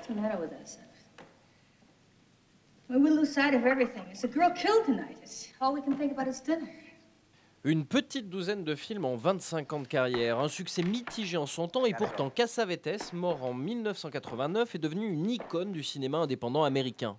What's the matter with us? We lose sight of everything. It's a girl killed tonight. It's all we can think about is dinner. Une petite douzaine de films en 25 ans de carrière, un succès mitigé en son temps et pourtant Cassavetes, mort en 1989, est devenu une icône du cinéma indépendant américain.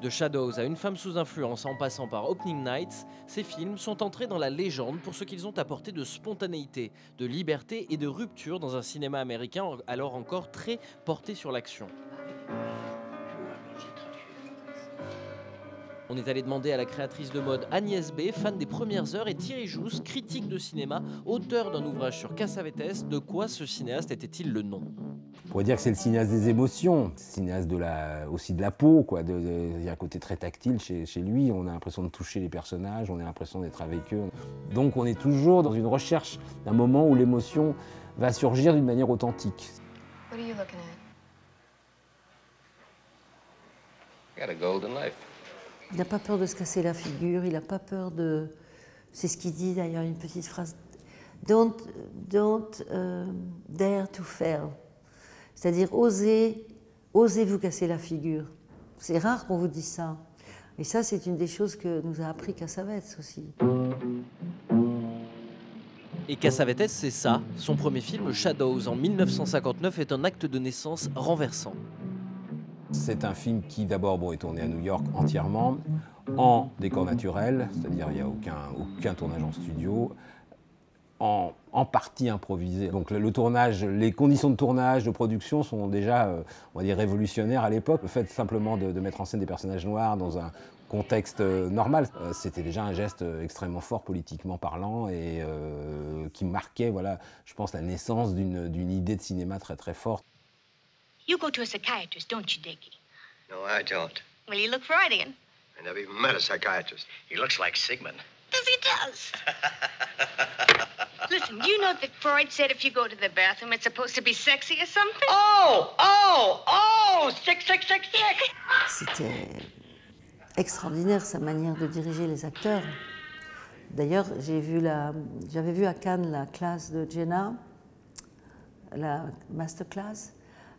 De Shadows à Une femme sous influence en passant par Opening Nights, ces films sont entrés dans la légende pour ce qu'ils ont apporté de spontanéité, de liberté et de rupture dans un cinéma américain alors encore très porté sur l'action. On est allé demander à la créatrice de mode Agnès B, fan des premières heures, et Thierry Jousse, critique de cinéma, auteur d'un ouvrage sur Cassavetes, de quoi ce cinéaste était-il le nom? On pourrait dire que c'est le cinéaste des émotions, cinéaste aussi de la peau, quoi. Il y a un côté très tactile chez lui, on a l'impression de toucher les personnages, on a l'impression d'être avec eux. Donc on est toujours dans une recherche d'un moment où l'émotion va surgir d'une manière authentique. What are you looking at? I got a golden life. Il n'a pas peur de se casser la figure, il n'a pas peur de... C'est ce qu'il dit d'ailleurs, une petite phrase. Don't dare to fail. C'est-à-dire, osez vous casser la figure. C'est rare qu'on vous dise ça. Et ça, c'est une des choses que nous a appris Cassavetes aussi. Et Cassavetes, c'est ça. Son premier film, Shadows, en 1959, est un acte de naissance renversant. C'est un film qui d'abord est tourné à New York entièrement, en décor naturel, c'est-à-dire il n'y a aucun tournage en studio, en partie improvisé. Donc le tournage, les conditions de tournage, de production sont déjà, on va dire, révolutionnaires à l'époque. Le fait simplement de mettre en scène des personnages noirs dans un contexte normal, c'était déjà un geste extrêmement fort politiquement parlant et qui marquait, voilà, je pense, la naissance d'une idée de cinéma très très forte. You go to a psychiatrist, don't you, Dickie? No, I don't. Well, you look Freudian. I never even met a psychiatrist. He looks like Sigmund. Yes, he does. Listen, do you know that Freud said if you go to the bathroom, it's supposed to be sexy or something? Sick. C'était extraordinaire sa manière de diriger les acteurs. D'ailleurs, j'avais vu à Cannes la classe de Jenna, la masterclass,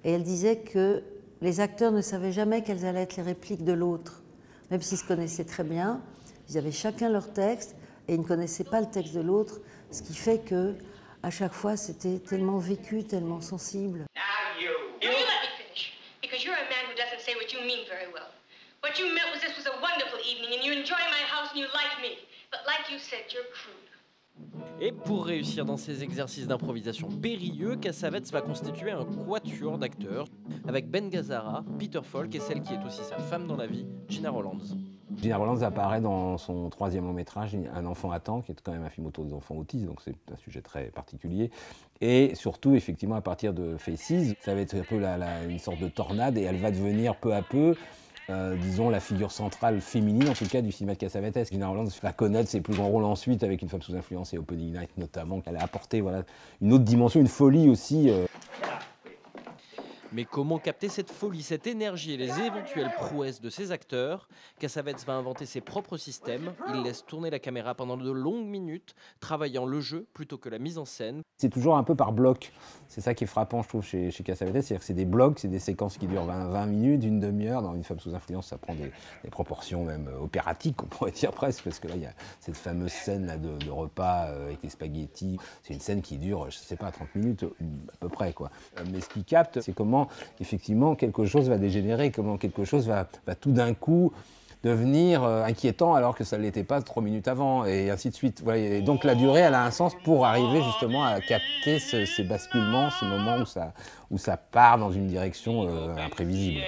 et elle disait que les acteurs ne savaient jamais quelles allaient être les répliques de l'autre. Même s'ils se connaissaient très bien, ils avaient chacun leur texte et ils ne connaissaient pas le texte de l'autre, ce qui fait que à chaque fois c'était tellement vécu, tellement sensible. Now you let me finish, because you're a man who doesn't say what you mean very well. What you meant was this was a wonderful evening and you enjoy my house and you like me. But like you said, you're crude. Et pour réussir dans ces exercices d'improvisation périlleux, Cassavetes va constituer un quatuor d'acteurs avec Ben Gazzara, Peter Falk et celle qui est aussi sa femme dans la vie, Gina Rolands. Gina Rolands apparaît dans son troisième long métrage, Un enfant attend, qui est quand même un film autour des enfants autistes, donc c'est un sujet très particulier. Et surtout, effectivement, à partir de Faces, ça va être un peu une sorte de tornade et elle va devenir peu à peu, disons, la figure centrale féminine, en tout cas, du cinéma de Cassavetes. Gina Rolands va connaître ses plus grands rôles ensuite avec Une femme sous influence et Opening Night notamment. Elle a apporté, voilà, une autre dimension, une folie aussi. Mais comment capter cette folie, cette énergie et les éventuelles prouesses de ses acteurs? Cassavetes va inventer ses propres systèmes. Il laisse tourner la caméra pendant de longues minutes, travaillant le jeu plutôt que la mise en scène. C'est toujours un peu par bloc. C'est ça qui est frappant, je trouve, chez Cassavetes. C'est-à-dire que c'est des blocs, c'est des séquences qui durent 20 minutes, une demi-heure. Dans Une femme sous influence, ça prend des proportions même opératiques, on pourrait dire presque, parce que là, il y a cette fameuse scène là, de repas avec les spaghettis. C'est une scène qui dure, je ne sais pas, 30 minutes à peu près, quoi. Mais ce qui capte, c'est comment, effectivement, quelque chose va dégénérer, comment quelque chose va tout d'un coup devenir inquiétant alors que ça ne l'était pas 3 minutes avant, et ainsi de suite. Voilà. Et donc la durée, elle a un sens pour arriver justement à capter ces basculements, ces moments où ça part dans une direction imprévisible.